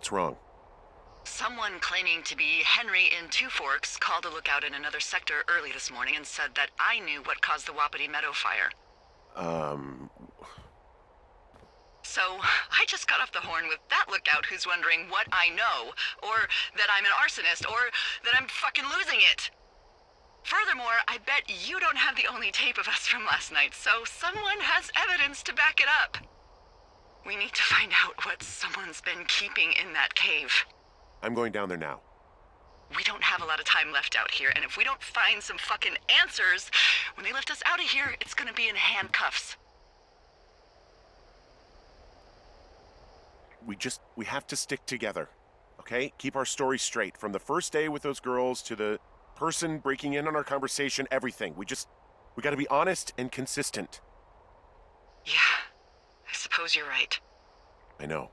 What's wrong? Someone claiming to be Henry in Two Forks called a lookout in another sector early this morning and said that I knew what caused the Wapiti Meadow fire. So, I just got off the horn with that lookout who's wondering what I know, or that I'm an arsonist, or that I'm fucking losing it. Furthermore, I bet you don't have the only tape of us from last night, so someone has evidence to back it up. We need to find out what someone's been keeping in that cave. I'm going down there now. We don't have a lot of time left out here, and if we don't find some fucking answers, when they lift us out of here, it's gonna be in handcuffs. We have to stick together, okay? Keep our story straight. From the first day with those girls to the person breaking in on our conversation, everything. We gotta be honest and consistent. Yeah, I suppose you're right. I know.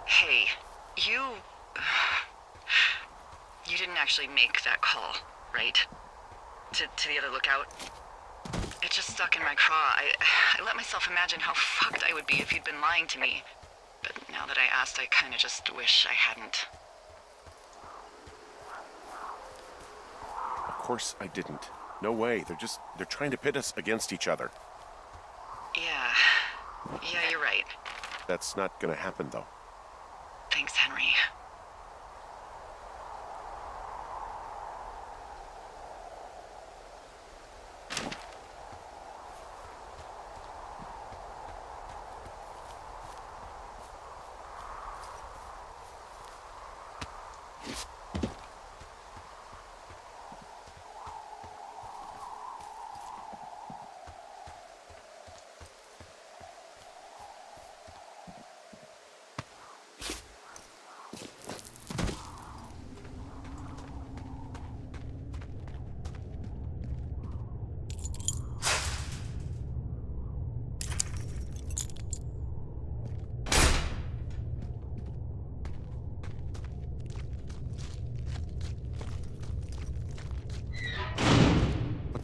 Hey, you didn't actually make that call, right? To the other lookout? It just stuck in my craw. I let myself imagine how fucked I would be if you'd been lying to me. But now that I asked, I kinda just wish I hadn't. Of course I didn't. No way. They're trying to pit us against each other. Yeah, you're right. That's not gonna happen, though. Thanks, Henry.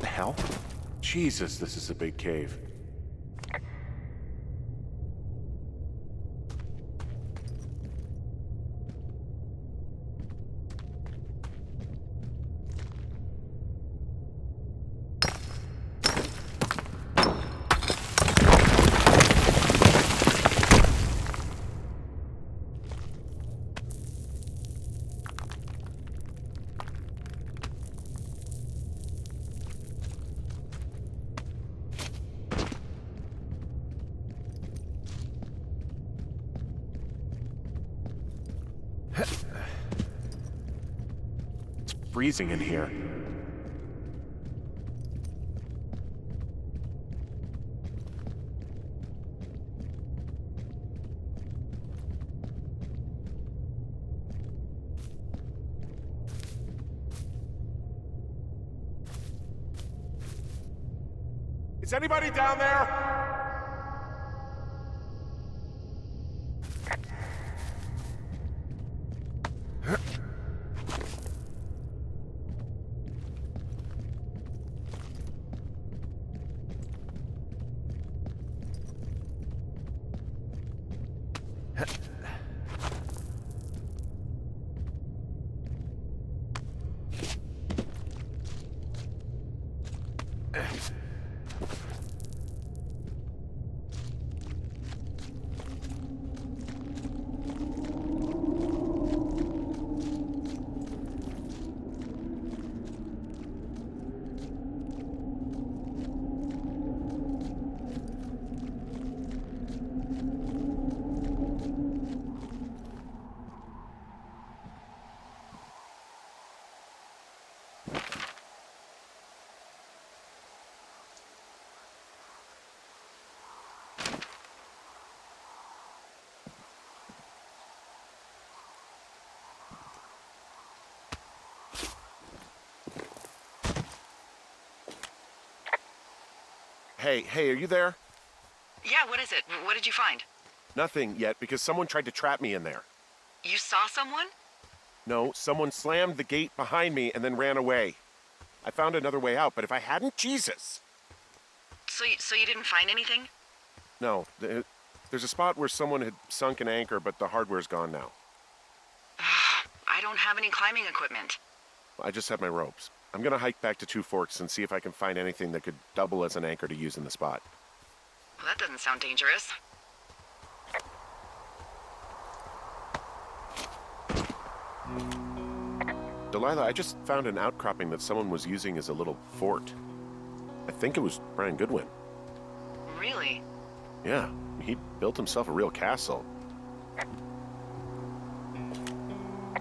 Hell? Jesus, this is a big cave. It's freezing in here. Is anybody down there? Hey, are you there? Yeah, what is it? What did you find? Nothing yet, because someone tried to trap me in there. You saw someone? No, someone slammed the gate behind me and then ran away. I found another way out, but if I hadn't, Jesus! So you didn't find anything? No, there's a spot where someone had sunk an anchor, but the hardware's gone now. I don't have any climbing equipment. I just have my ropes. I'm gonna hike back to Two Forks and see if I can find anything that could double as an anchor to use in the spot. Well, that doesn't sound dangerous. Delilah, I just found an outcropping that someone was using as a little fort. I think it was Brian Goodwin. Really? Yeah, he built himself a real castle.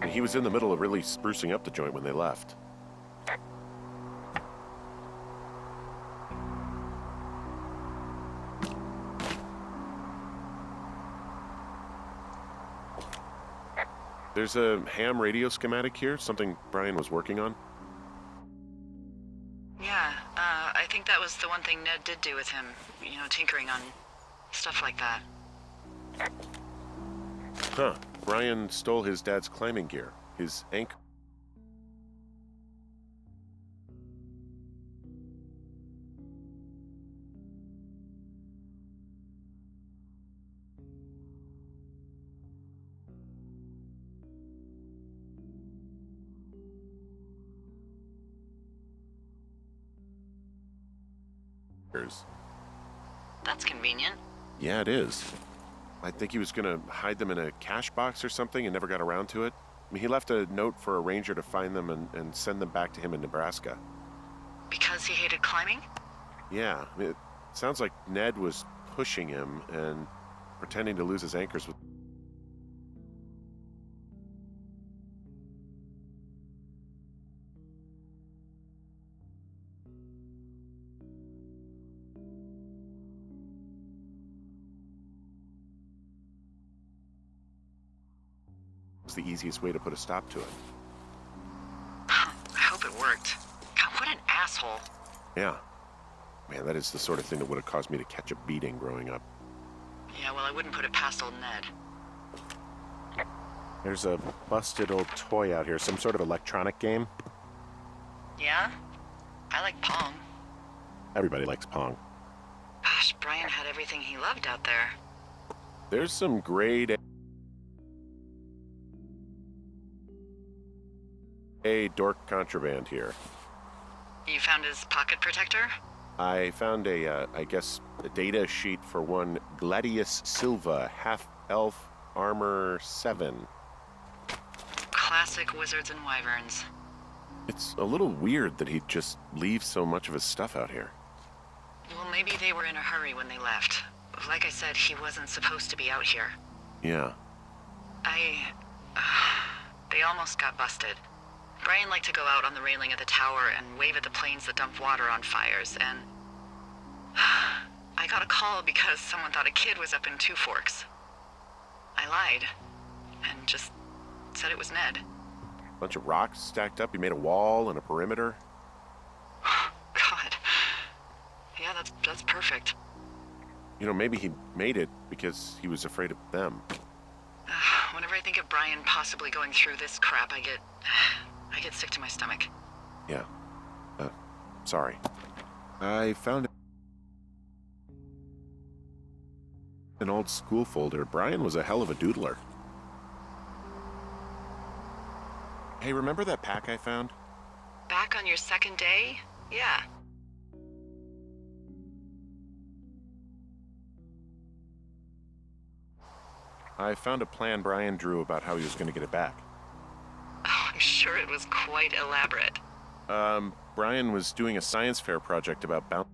And he was in the middle of really sprucing up the joint when they left. There's a ham radio schematic here, something Brian was working on. Yeah, I think that was the one thing Ned did do with him. You know, tinkering on stuff like that. Huh. Brian stole his dad's climbing gear, his anchor. That's convenient. Yeah, it is. I think he was gonna hide them in a cash box or something and never got around to it. I mean, he left a note for a ranger to find them and send them back to him in Nebraska. Because he hated climbing? Yeah, I mean, it sounds like Ned was pushing him and pretending to lose his anchors with... the easiest way to put a stop to it. I hope it worked. God, what an asshole. Yeah. Man, that is the sort of thing that would have caused me to catch a beating growing up. Yeah, well, I wouldn't put it past old Ned. There's a busted old toy out here, some sort of electronic game. Yeah? I like Pong. Everybody likes Pong. Gosh, Brian had everything he loved out there. There's some grade A dork contraband here. You found his pocket protector? I found I guess, a data sheet for one Gladius Silva, half-elf, armor 7. Classic wizards and wyverns. It's a little weird that he'd just leave so much of his stuff out here. Well, maybe they were in a hurry when they left. Like I said, he wasn't supposed to be out here. Yeah. They almost got busted. Brian liked to go out on the railing of the tower and wave at the planes that dump water on fires, and... I got a call because someone thought a kid was up in Two Forks. I lied, and just said it was Ned. Bunch of rocks stacked up, he made a wall and a perimeter. God. Yeah, that's That's perfect. You know, maybe he made it because he was afraid of them. Whenever I think of Brian possibly going through this crap, I get sick to my stomach. Yeah. Sorry. I found an old school folder. Brian was a hell of a doodler. Hey, remember that pack I found? Back on your second day? Yeah. I found a plan Brian drew about how he was going to get it back. Oh, I'm sure it was quite elaborate. Brian was doing a science fair project about bouncing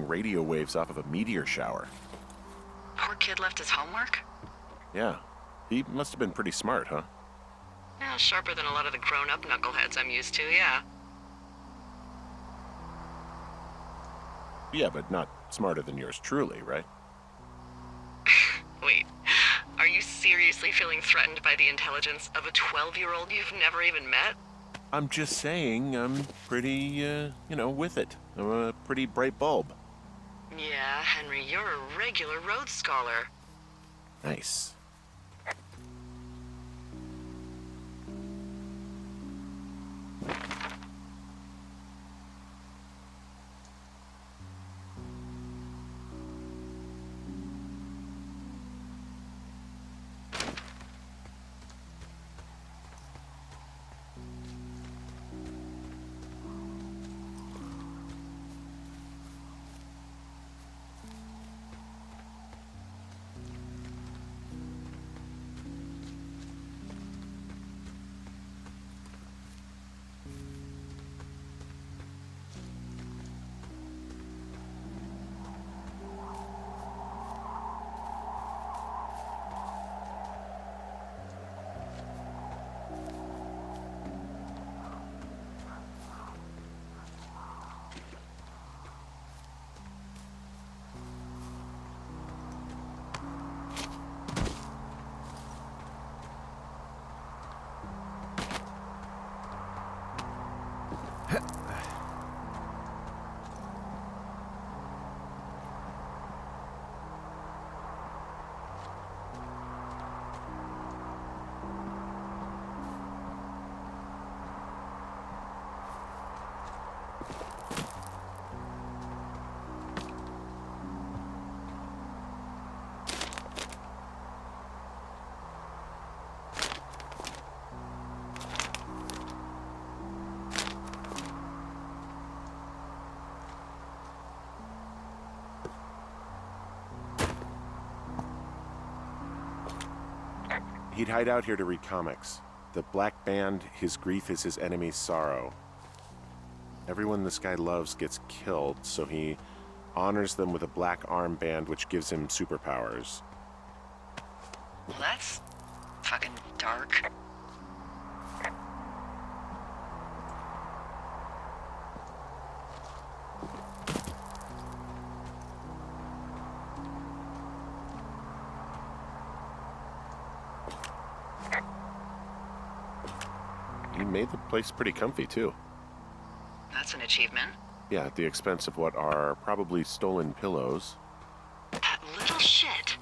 radio waves off of a meteor shower. Poor kid left his homework? Yeah. He must have been pretty smart, huh? Yeah, sharper than a lot of the grown-up knuckleheads I'm used to, yeah. Yeah, but not smarter than yours truly, right? Wait, are you seriously feeling threatened by the intelligence of a 12-year-old you've never even met? I'm just saying I'm pretty, with it. I'm a pretty bright bulb. Yeah, Henry, you're a regular Rhodes Scholar. Nice. He'd hide out here to read comics. The Black Band, his grief is his enemy's sorrow. Everyone this guy loves gets killed, so he honors them with a black armband which gives him superpowers. Well, that's fucking dark. He made the place pretty comfy, too. That's an achievement. Yeah, at the expense of what are probably stolen pillows. That little shit.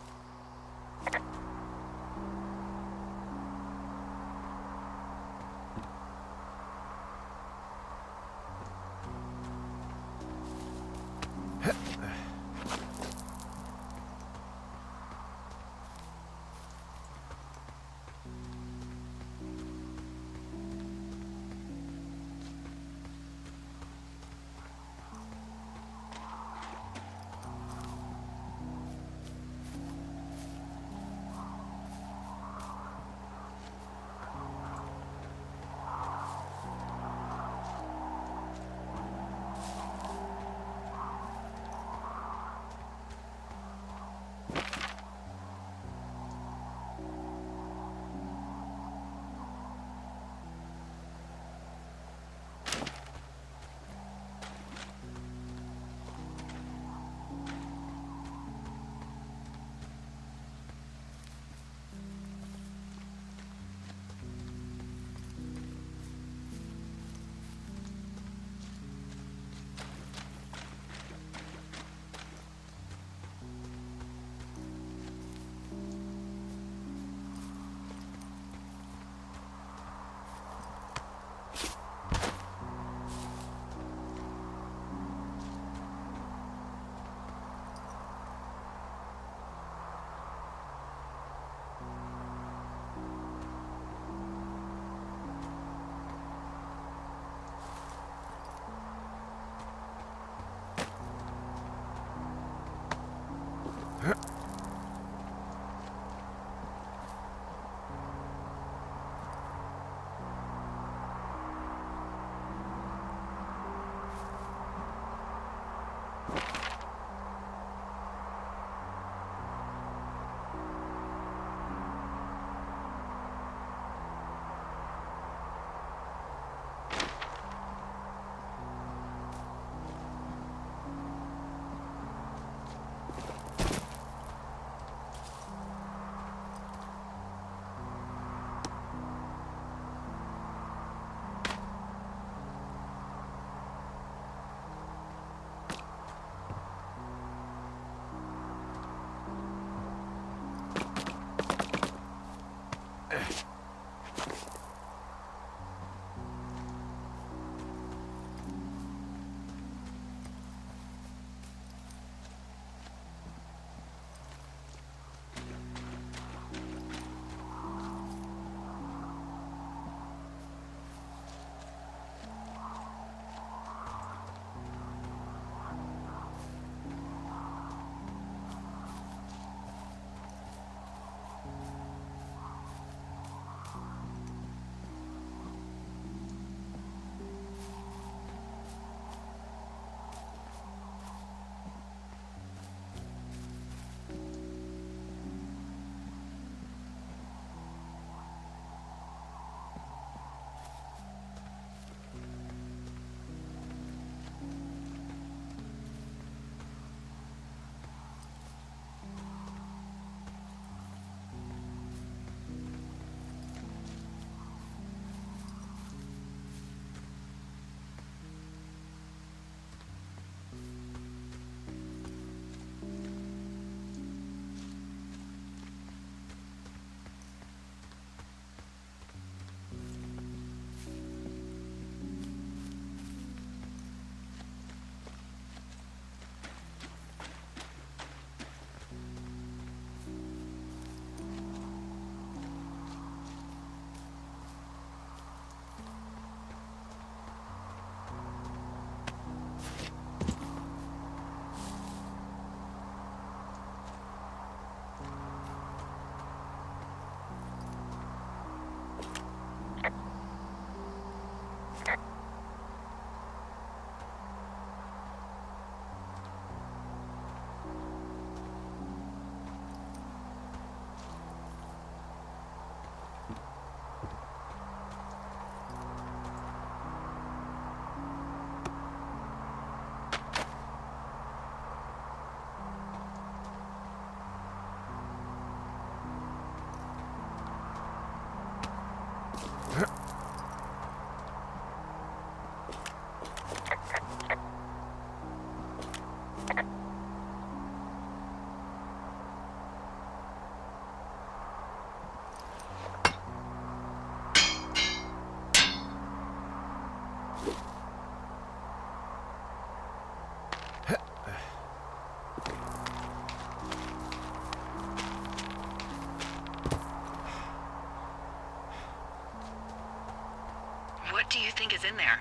What do you think is in there?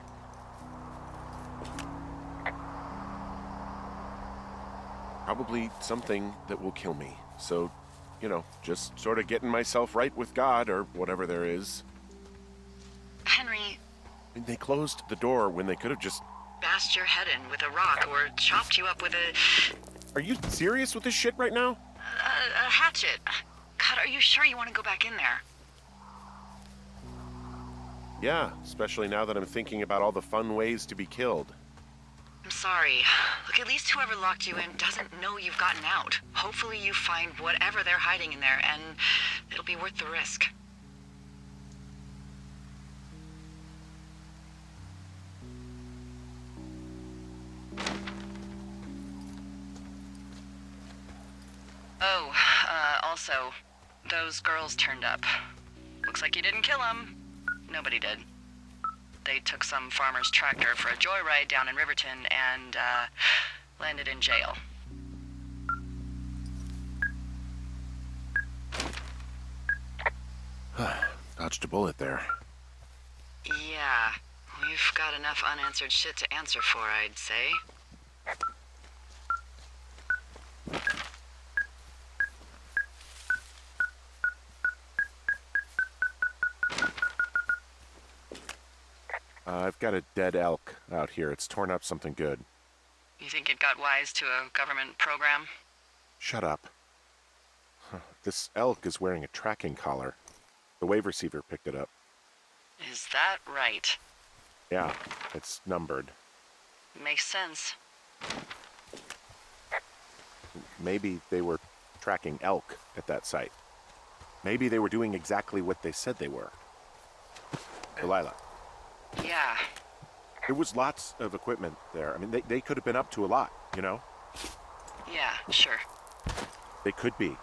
Probably something that will kill me. So, you know, just sort of getting myself right with God or whatever there is. Henry, I mean, they closed the door when they could have just... bashed your head in with a rock or chopped you up with a Are you serious with this shit right now? hatchet. God, are you sure you want to go back in there? Yeah, especially now that I'm thinking about all the fun ways to be killed. I'm sorry. Look, at least whoever locked you in doesn't know you've gotten out. Hopefully you find whatever they're hiding in there, and it'll be worth the risk. Oh, also, those girls turned up. Looks like you didn't kill them. Nobody did. They took some farmer's tractor for a joyride down in Riverton and, landed in jail. Dodged a bullet there. Yeah, we've got enough unanswered shit to answer for, I'd say. I've got a dead elk out here. It's torn up something good. You think it got wise to a government program? Shut up. This elk is wearing a tracking collar. The wave receiver picked it up. Is that right? Yeah, it's numbered. Makes sense. Maybe they were tracking elk at that site. Maybe they were doing exactly what they said they were. Delilah. Yeah. There was lots of equipment there. I mean, they could have been up to a lot, you know? Yeah, sure. They could be.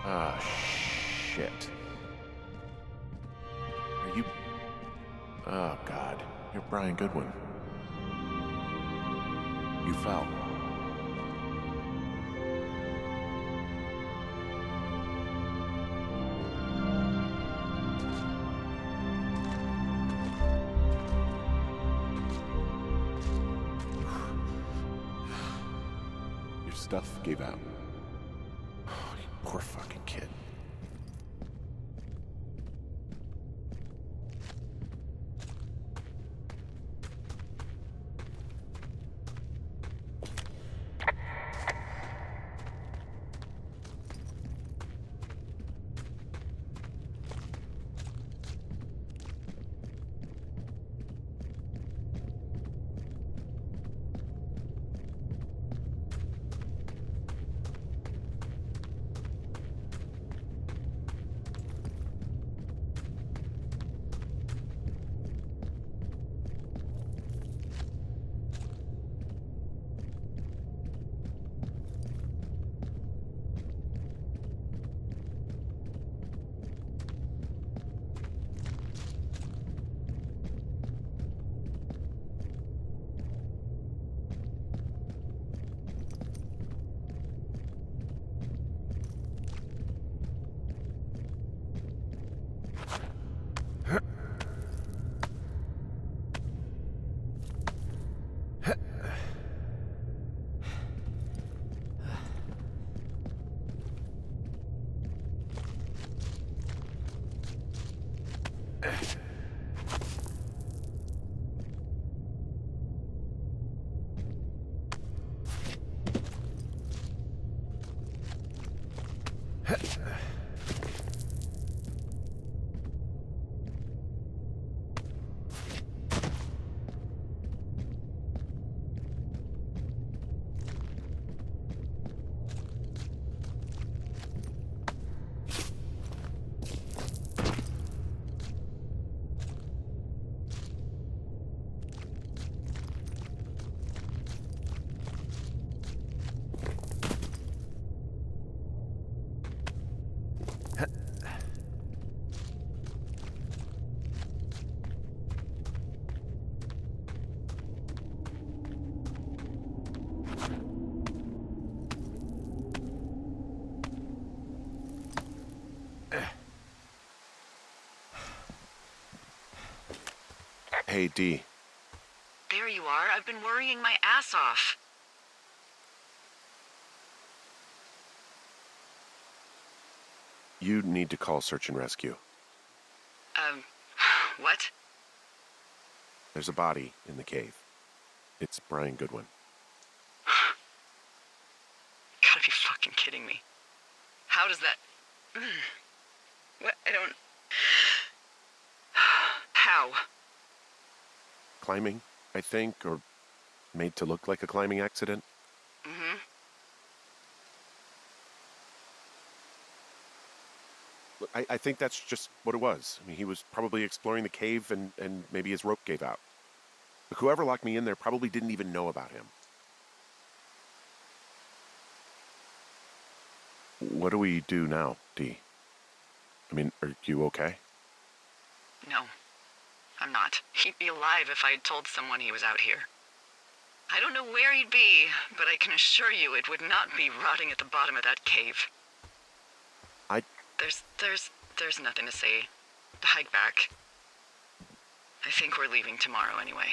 Ah, shit. Are you... Oh, God. You're Brian Goodwin. You fell. Your stuff gave out. Oh, you poor fucking kid. Hey, Dee. There you are. I've been worrying my ass off. You need to call search and rescue. What? There's a body in the cave. It's Brian Goodwin. Gotta be fucking kidding me. How does that... What? I don't... How? Climbing, I think, or made to look like a climbing accident. Mm-hmm. Look, I think that's just what it was. I mean, he was probably exploring the cave and maybe his rope gave out. But whoever locked me in there probably didn't even know about him. What do we do now, Dee? I mean, are you okay? No, I'm not. He'd be alive if I had told someone he was out here. I don't know where he'd be, but I can assure you it would not be rotting at the bottom of that cave. There's nothing to say. Hike back. I think we're leaving tomorrow anyway.